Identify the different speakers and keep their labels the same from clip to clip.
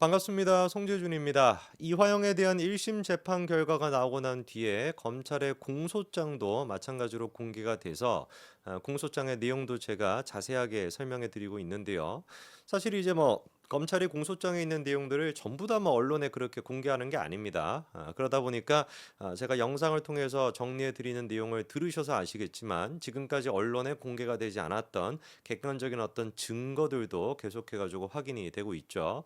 Speaker 1: 반갑습니다. 송재준입니다. 이화영에 대한 1심 재판 결과가 나오고 난 뒤에 검찰의 공소장도 마찬가지로 공개가 돼서 공소장의 내용도 제가 자세하게 설명해 드리고 있는데요. 사실 이제 검찰이 공소장에 있는 내용들을 전부 다 언론에 그렇게 공개하는 게 아닙니다. 그러다 보니까 제가 영상을 통해서 정리해 드리는 내용을 들으셔서 아시겠지만 지금까지 언론에 공개가 되지 않았던 객관적인 어떤 증거들도 계속해 가지고 확인이 되고 있죠.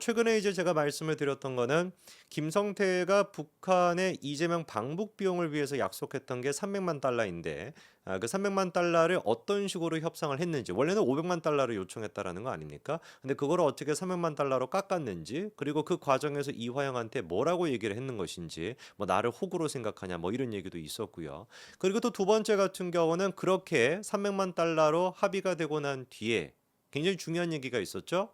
Speaker 1: 최근에 이제 제가 말씀을 드렸던 거는 김성태가 북한의 이재명 방북 비용을 위해서 약속했던 게 300만 달러인데 그 300만 달러를 어떤 식으로 협상을 했는지 원래는 500만 달러를 요청했다라는 거 아닙니까? 근데 그거를 어떻게 300만 달러로 깎았는지 그리고 그 과정에서 이화영한테 뭐라고 얘기를 했는 것인지 나를 호구로 생각하냐 이런 얘기도 있었고요. 그리고 또 두 번째 같은 경우는 그렇게 300만 달러로 합의가 되고 난 뒤에 굉장히 중요한 얘기가 있었죠.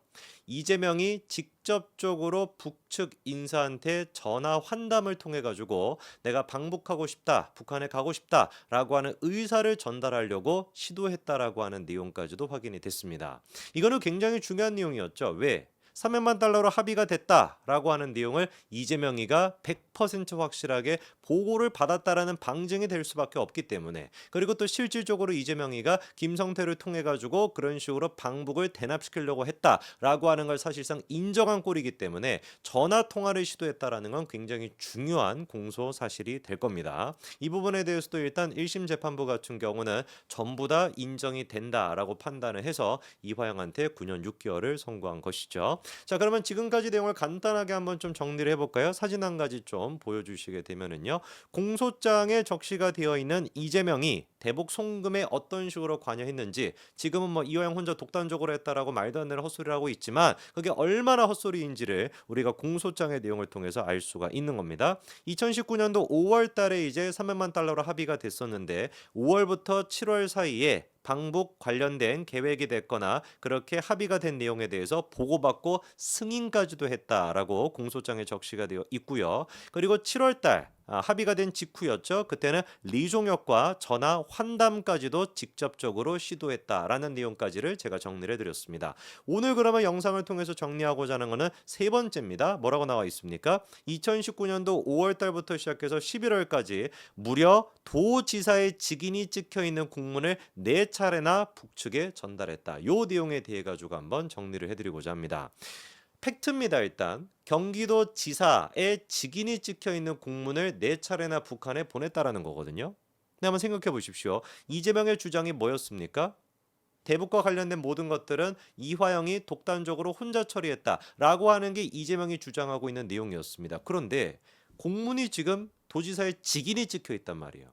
Speaker 1: 이재명이 직접적으로 북측 인사한테 전화 환담을 통해 가지고 내가 방북하고 싶다, 북한에 가고 싶다라고 하는 의사를 전달하려고 시도했다라고 하는 내용까지도 확인이 됐습니다. 이거는 굉장히 중요한 내용이었죠. 왜? 300만 달러로 합의가 됐다라고 하는 내용을 이재명이가 100% 확실하게 보고를 받았다라는 방증이 될 수밖에 없기 때문에 그리고 또 실질적으로 이재명이가 김성태를 통해 가지고 그런 식으로 방북을 대납시키려고 했다라고 하는 걸 사실상 인정한 꼴이기 때문에 전화 통화를 시도했다라는 건 굉장히 중요한 공소 사실이 될 겁니다. 이 부분에 대해서도 일단 1심 재판부 같은 경우는 전부 다 인정이 된다라고 판단을 해서 이화영한테 9년 6개월을 선고한 것이죠. 자, 그러면 지금까지 내용을 간단하게 한번 좀 정리를 해볼까요? 사진 한 가지 좀 보여주시게 되면은요. 공소장에 적시가 되어 있는 이재명이 대북 송금에 어떤 식으로 관여했는지 지금은 이화영 혼자 독단적으로 했다라고 말도 안 되는 헛소리를 하고 있지만 그게 얼마나 헛소리인지를 우리가 공소장의 내용을 통해서 알 수가 있는 겁니다. 2019년도 5월 달에 이제 300만 달러로 합의가 됐었는데 5월부터 7월 사이에 방북 관련된 계획이 됐거나 그렇게 합의가 된 내용에 대해서 보고받고 승인까지도 했다라고 공소장에 적시가 되어 있고요. 그리고 7월 달 합의가 된 직후였죠. 그때는 리종혁과 전화 환담까지도 직접적으로 시도했다라는 내용까지를 제가 정리를 해드렸습니다. 오늘 그러면 영상을 통해서 정리하고자 하는 것은 세 번째입니다. 뭐라고 나와 있습니까? 2019년도 5월 달부터 시작해서 11월까지 무려 도지사의 직인이 찍혀 있는 공문을 네 차례나 북측에 전달했다. 요 내용에 대해 가지고 한번 정리를 해드리고자 합니다. 팩트입니다. 일단 경기도 지사의 직인이 찍혀 있는 공문을 네 차례나 북한에 보냈다라는 거거든요. 근데 한번 생각해 보십시오. 이재명의 주장이 뭐였습니까? 대북과 관련된 모든 것들은 이화영이 독단적으로 혼자 처리했다라고 하는 게 이재명이 주장하고 있는 내용이었습니다. 그런데 공문이 지금 도지사의 직인이 찍혀 있단 말이에요.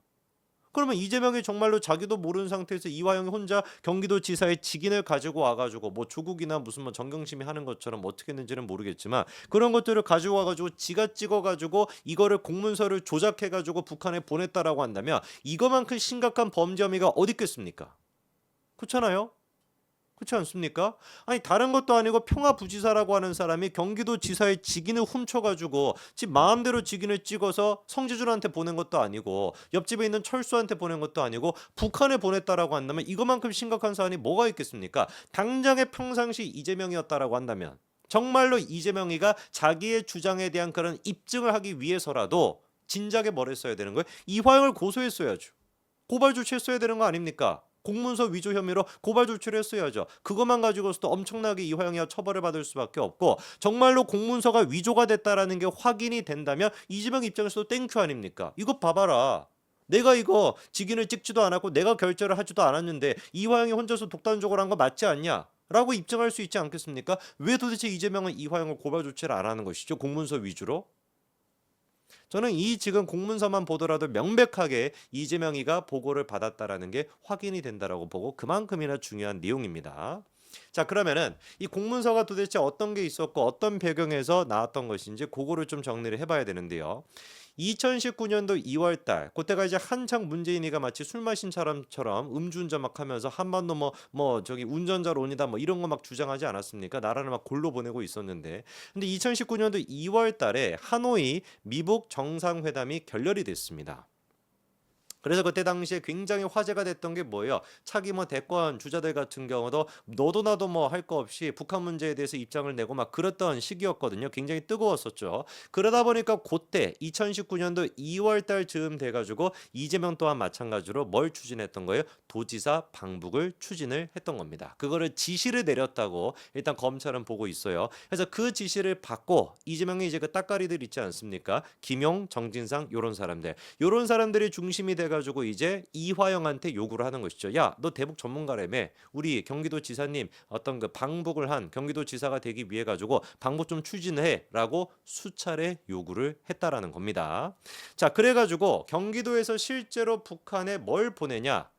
Speaker 1: 그러면 이재명이 정말로 자기도 모르는 상태에서 이화영이 혼자 경기도지사의 직인을 가지고 와가지고 조국이나 무슨 정경심이 하는 것처럼 어떻게 했는지는 모르겠지만 그런 것들을 가지고 와가지고 지가 찍어가지고 이거를 공문서를 조작해가지고 북한에 보냈다라고 한다면 이거만큼 심각한 범죄 혐의가 어디 있겠습니까? 그렇잖아요. 그렇지 않습니까? 아니 다른 것도 아니고 평화부지사라고 하는 사람이 경기도지사의 직인을 훔쳐가지고 집 마음대로 직인을 찍어서 성지준한테 보낸 것도 아니고 옆집에 있는 철수한테 보낸 것도 아니고 북한에 보냈다라고 한다면 이거만큼 심각한 사안이 뭐가 있겠습니까? 당장의 평상시 이재명이었다라고 한다면 정말로 이재명이가 자기의 주장에 대한 그런 입증을 하기 위해서라도 진작에 뭘 했어야 되는 거예요? 이화영을 고소했어야죠. 고발 조치했어야 되는 거 아닙니까? 공문서 위조 혐의로 고발 조치를 했어야죠. 그것만 가지고서도 엄청나게 이화영이 처벌을 받을 수밖에 없고 정말로 공문서가 위조가 됐다라는 게 확인이 된다면 이재명 입장에서도 땡큐 아닙니까? 이거 봐봐라. 내가 이거 직인을 찍지도 않았고 내가 결제를 하지도 않았는데 이화영이 혼자서 독단적으로 한 거 맞지 않냐? 라고 입증할 수 있지 않겠습니까? 왜 도대체 이재명은 이화영을 고발 조치를 안 하는 것이죠? 공문서 위주로? 저는 이 지금 공문서만 보더라도 명백하게 이재명이가 보고를 받았다라는 게 확인이 된다라고 보고 그만큼이나 중요한 내용입니다. 자, 그러면은 이 공문서가 도대체 어떤 게 있었고 어떤 배경에서 나왔던 것인지 그거를 좀 정리를 해봐야 되는데요. 2019년도 2월 달 그때가 이제 한창 문재인이가 마치 술 마신 사람처럼 음주운전 막 하면서 한반도 저기 운전자론이다 이런 거 막 주장하지 않았습니까? 나라를 막 골로 보내고 있었는데 근데 2019년도 2월 달에 하노이 미북 정상회담이 결렬이 됐습니다. 그래서 그때 당시에 굉장히 화제가 됐던 게 뭐예요? 차기 뭐 대권 주자들 같은 경우도 너도 나도 뭐 할 거 없이 북한 문제에 대해서 입장을 내고 막 그랬던 시기였거든요. 굉장히 뜨거웠었죠. 그러다 보니까 그때 2019년도 2월 달 즈음 돼가지고 이재명 또한 마찬가지로 뭘 추진했던 거예요? 도지사 방북을 추진을 했던 겁니다. 그거를 지시를 내렸다고 일단 검찰은 보고 있어요. 그래서 그 지시를 받고 이재명이 이제 그 따까리들 있지 않습니까? 김용, 정진상 요런 사람들. 요런 사람들이 중심이 돼가지고 이제 이화영한테 요구를 하는 것이죠. 야, 너 대북 전문가라며. 우리 경기도지사님 어떤 그 방북을 한 경기도지사가 되기 위해 가지고 방북 좀 추진해라고 수차례 요구를 했다라는 겁니다. 자, 그래가지고 경기도에서 실제로 북한에 뭘 보내냐?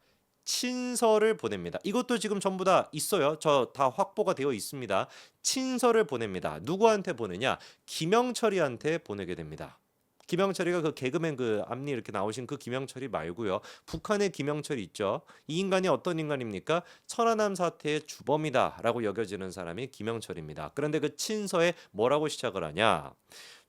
Speaker 1: 친서를 보냅니다. 이것도 지금 전부 다 있어요. 저 다 확보가 되어 있습니다. 친서를 보냅니다. 누구한테 보내냐? 김영철이한테 보내게 됩니다. 김영철이가 그 개그맨 그 앞니 이렇게 나오신 그 김영철이 말고요. 북한의 김영철이 있죠. 이 인간이 어떤 인간입니까? 천안함 사태의 주범이다라고 여겨지는 사람이 김영철입니다. 그런데 그 친서에 뭐라고 시작을 하냐?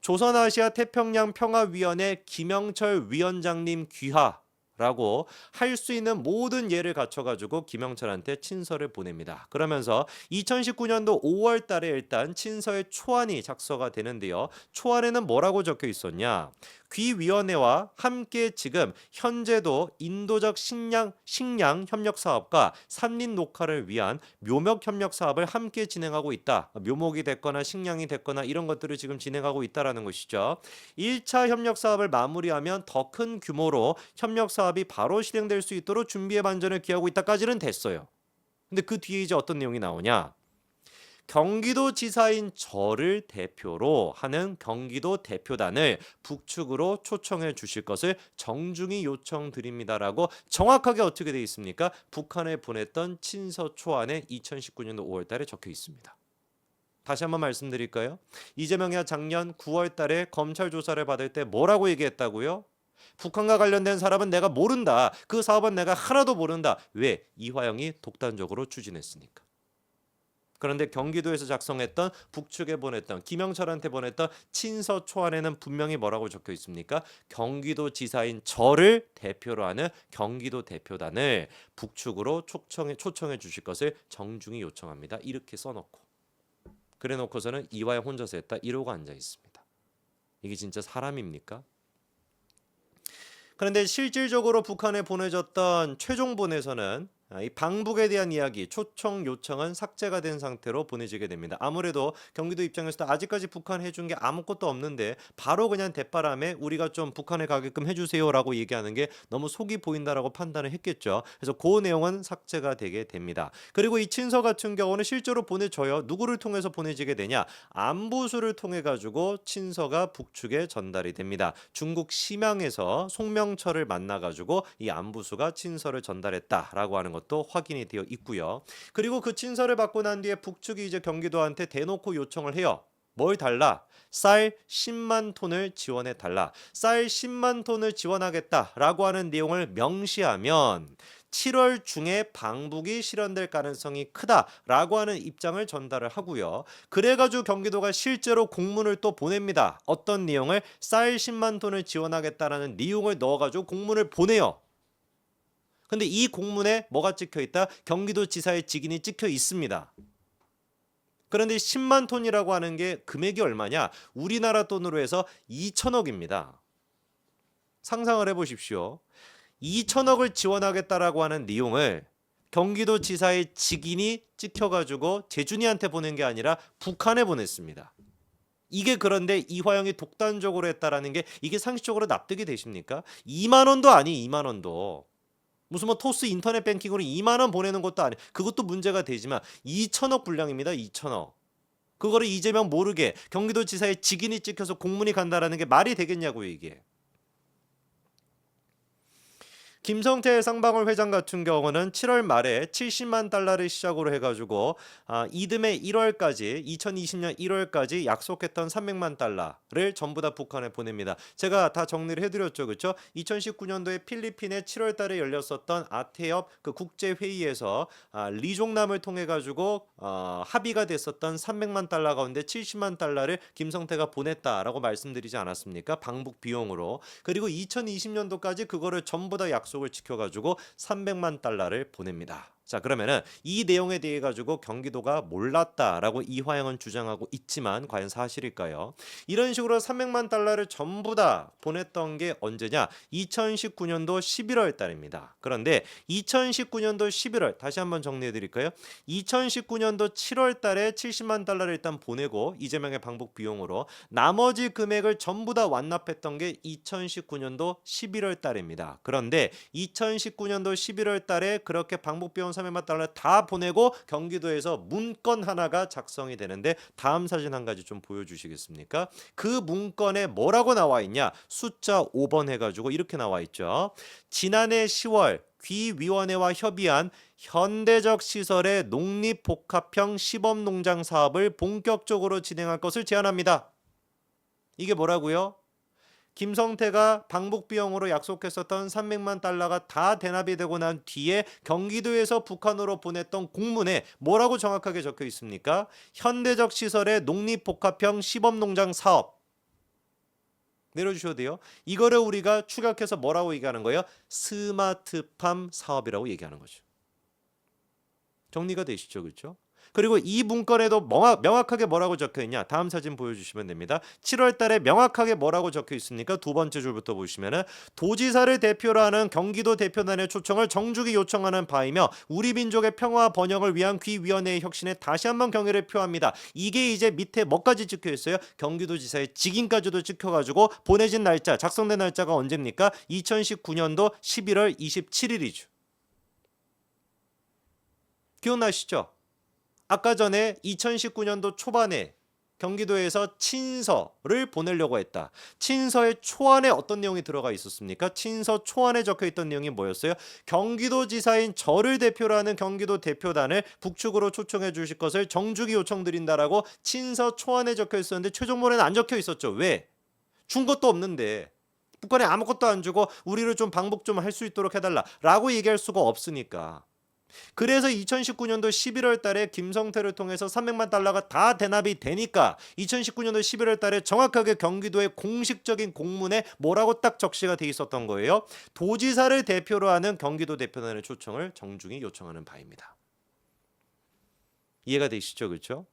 Speaker 1: 조선아시아 태평양 평화위원회 김영철 위원장님 귀하 라고 할 수 있는 모든 예를 갖춰가지고 김영철한테 친서를 보냅니다. 그러면서 2019년도 5월 달에 일단 친서의 초안이 작성가 되는데요. 초안에는 뭐라고 적혀 있었냐? 귀위원회와 함께 지금 현재도 인도적 식량 협력 사업과 산림 녹화를 위한 묘목 협력 사업을 함께 진행하고 있다. 묘목이 됐거나 식량이 됐거나 이런 것들을 지금 진행하고 있다라는 것이죠. 1차 협력 사업을 마무리하면 더 큰 규모로 협력 사업이 바로 실행될 수 있도록 준비의 반전을 기하고 있다까지는 됐어요. 근데 그 뒤에 이제 어떤 내용이 나오냐? 경기도지사인 저를 대표로 하는 경기도 대표단을 북측으로 초청해 주실 것을 정중히 요청드립니다라고 정확하게 어떻게 되어 있습니까? 북한에 보냈던 친서 초안에 2019년도 5월 달에 적혀 있습니다. 다시 한번 말씀드릴까요? 이재명이 작년 9월 달에 검찰 조사를 받을 때 뭐라고 얘기했다고요? 북한과 관련된 사람은 내가 모른다. 그 사업은 내가 하나도 모른다. 왜? 이화영이 독단적으로 추진했으니까. 그런데 경기도에서 작성했던 북측에 보냈던 김영철한테 보냈던 친서 초안에는 분명히 뭐라고 적혀 있습니까? 경기도지사인 저를 대표로 하는 경기도 대표단을 북측으로 초청해 주실 것을 정중히 요청합니다. 이렇게 써놓고 그래 놓고서는 이화영 혼자서 했다 이러고 앉아 있습니다. 이게 진짜 사람입니까? 그런데 실질적으로 북한에 보내졌던 최종본에서는 이 방북에 대한 이야기, 초청 요청은 삭제가 된 상태로 보내지게 됩니다. 아무래도 경기도 입장에서도 아직까지 북한 해준 게 아무것도 없는데 바로 그냥 대바람에 우리가 좀 북한에 가게끔 해주세요라고 얘기하는 게 너무 속이 보인다라고 판단을 했겠죠. 그래서 그 내용은 삭제가 되게 됩니다. 그리고 이 친서 같은 경우는 실제로 보내줘요. 누구를 통해서 보내지게 되냐? 안부수를 통해 가지고 친서가 북측에 전달이 됩니다. 중국 심양에서 송명철을 만나 가지고 이 안부수가 친서를 전달했다라고 하는 것. 또 확인이 되어 있고요. 그리고 그 친서를 받고 난 뒤에 북측이 이제 경기도한테 대놓고 요청을 해요. 뭘 달라? 쌀 10만 톤을 지원해 달라. 쌀 10만 톤을 지원하겠다라고 하는 내용을 명시하면 7월 중에 방북이 실현될 가능성이 크다라고 하는 입장을 전달을 하고요. 그래가지고 경기도가 실제로 공문을 또 보냅니다. 어떤 내용을? 쌀 10만 톤을 지원하겠다라는 내용을 넣어가지고 공문을 보내요. 근데 이 공문에 뭐가 찍혀 있다? 경기도지사의 직인이 찍혀 있습니다. 그런데 10만 톤이라고 하는 게 금액이 얼마냐? 우리나라 돈으로 해서 2천억입니다. 상상을 해보십시오. 2천억을 지원하겠다라고 하는 내용을 경기도지사의 직인이 찍혀가지고 재준이한테 보낸 게 아니라 북한에 보냈습니다. 이게 그런데 이화영이 독단적으로 했다라는 게 이게 상식적으로 납득이 되십니까? 2만 원도 아니 2만 원도. 무슨 뭐 토스 인터넷 뱅킹으로 2만 원 보내는 것도 아니 그것도 문제가 되지만 2천억 분량입니다. 2천억. 그거를 이재명 모르게 경기도지사의 직인이 찍혀서 공문이 간다라는 게 말이 되겠냐고요, 이게. 김성태 쌍방울 회장 같은 경우는 7월 말에 70만 달러를 시작으로 해가지고 이듬해 1월까지 2020년 1월까지 약속했던 300만 달러를 전부 다 북한에 보냅니다. 제가 다 정리를 해드렸죠, 그렇죠? 2019년도에 필리핀에 7월 달에 열렸었던 아태협 그 국제 회의에서 리종남을 통해 가지고 합의가 됐었던 300만 달러 가운데 70만 달러를 김성태가 보냈다라고 말씀드리지 않았습니까? 방북 비용으로. 그리고 2020년도까지 그거를 전부 다 약속 약속을 지켜가지고 300만 달러를 보냅니다. 자, 그러면은 이 내용에 대해 가지고 경기도가 몰랐다라고 이화영은 주장하고 있지만 과연 사실일까요? 이런 식으로 300만 달러를 전부 다 보냈던 게 언제냐? 2019년도 11월 달입니다. 그런데 2019년도 11월 다시 한번 정리해 드릴까요? 2019년도 7월 달에 70만 달러를 일단 보내고 이재명의 방북 비용으로 나머지 금액을 전부 다 완납했던 게 2019년도 11월 달입니다. 그런데 2019년도 11월 달에 그렇게 방북 비용 300만 달러 다 보내고 경기도에서 문건 하나가 작성이 되는데 다음 사진 한 가지 좀 보여주시겠습니까? 그 문건에 뭐라고 나와 있냐? 숫자 5번 해가지고 이렇게 나와 있죠. 지난해 10월 귀위원회와 협의한 현대적 시설의 농립복합형 시범농장 사업을 본격적으로 진행할 것을 제안합니다. 이게 뭐라고요? 김성태가 방북 비용으로 약속했었던 300만 달러가 다 대납이 되고 난 뒤에 경기도에서 북한으로 보냈던 공문에 뭐라고 정확하게 적혀 있습니까? 현대적 시설의 농립복합형 시범농장 사업. 내려주셔도 돼요. 이거를 우리가 축약해서 뭐라고 얘기하는 거예요? 스마트팜 사업이라고 얘기하는 거죠. 정리가 되시죠, 그렇죠? 그리고 이 문건에도 명확하게 뭐라고 적혀 있냐? 다음 사진 보여주시면 됩니다. 7월 달에 명확하게 뭐라고 적혀 있습니까? 두 번째 줄부터 보시면은 도지사를 대표로 하는 경기도 대표단의 초청을 정중히 요청하는 바이며 우리 민족의 평화 번영을 위한 귀위원회의 혁신에 다시 한번 경의를 표합니다. 이게 이제 밑에 뭐까지 찍혀 있어요? 경기도지사의 직인까지도 찍혀가지고 보내진 날짜, 작성된 날짜가 언제입니까? 2019년도 11월 27일이죠. 기억나시죠? 아까 전에 2019년도 초반에 경기도에서 친서를 보내려고 했다. 친서의 초안에 어떤 내용이 들어가 있었습니까? 친서 초안에 적혀 있던 내용이 뭐였어요? 경기도지사인 저를 대표로 하는 경기도 대표단을 북측으로 초청해 주실 것을 정중히 요청드린다라고 친서 초안에 적혀 있었는데 최종본에는 안 적혀 있었죠. 왜? 준 것도 없는데. 북한에 아무것도 안 주고 우리를 좀 방북 좀 할 수 있도록 해달라라고 얘기할 수가 없으니까. 그래서 2019년도 11월 달에 김성태를 통해서 300만 달러가 다 대납이 되니까 2019년도 11월 달에 정확하게 경기도의 공식적인 공문에 뭐라고 딱 적시가 돼 있었던 거예요. 도지사를 대표로 하는 경기도 대표단의 초청을 정중히 요청하는 바입니다. 이해가 되시죠? 그렇죠?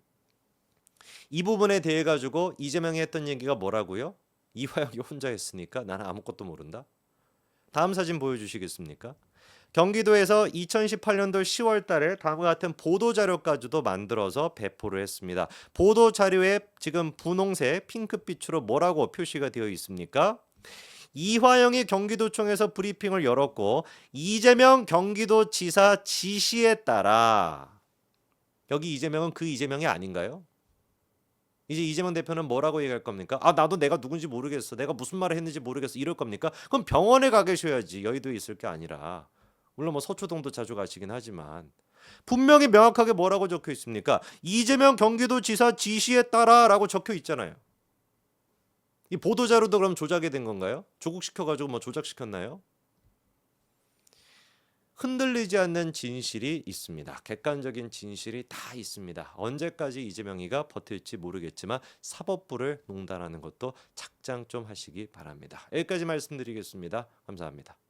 Speaker 1: 이 부분에 대해 가지고 이재명이 했던 얘기가 뭐라고요? 이화영이 혼자 했으니까 나는 아무것도 모른다. 다음 사진 보여주시겠습니까? 경기도에서 2018년도 10월 달에 다음과 같은 보도자료까지도 만들어서 배포를 했습니다. 보도자료에 지금 분홍색 핑크빛으로 뭐라고 표시가 되어 있습니까? 이화영이 경기도청에서 브리핑을 열었고 이재명 경기도지사 지시에 따라 여기 이재명은 그 이재명이 아닌가요? 이제 이재명 대표는 뭐라고 얘기할 겁니까? 아, 나도 내가 누군지 모르겠어. 내가 무슨 말을 했는지 모르겠어. 이럴 겁니까? 그럼 병원에 가 계셔야지. 여의도에 있을 게 아니라. 물론 뭐 서초동도 자주 가시긴 하지만 분명히 명확하게 뭐라고 적혀 있습니까? 이재명 경기도지사 지시에 따라라고 적혀 있잖아요. 이 보도자료도 그럼 조작이 된 건가요? 조국시켜가지고 뭐 조작시켰나요? 흔들리지 않는 진실이 있습니다. 객관적인 진실이 다 있습니다. 언제까지 이재명이가 버틸지 모르겠지만 사법부를 농단하는 것도 착장 좀 하시기 바랍니다. 여기까지 말씀드리겠습니다. 감사합니다.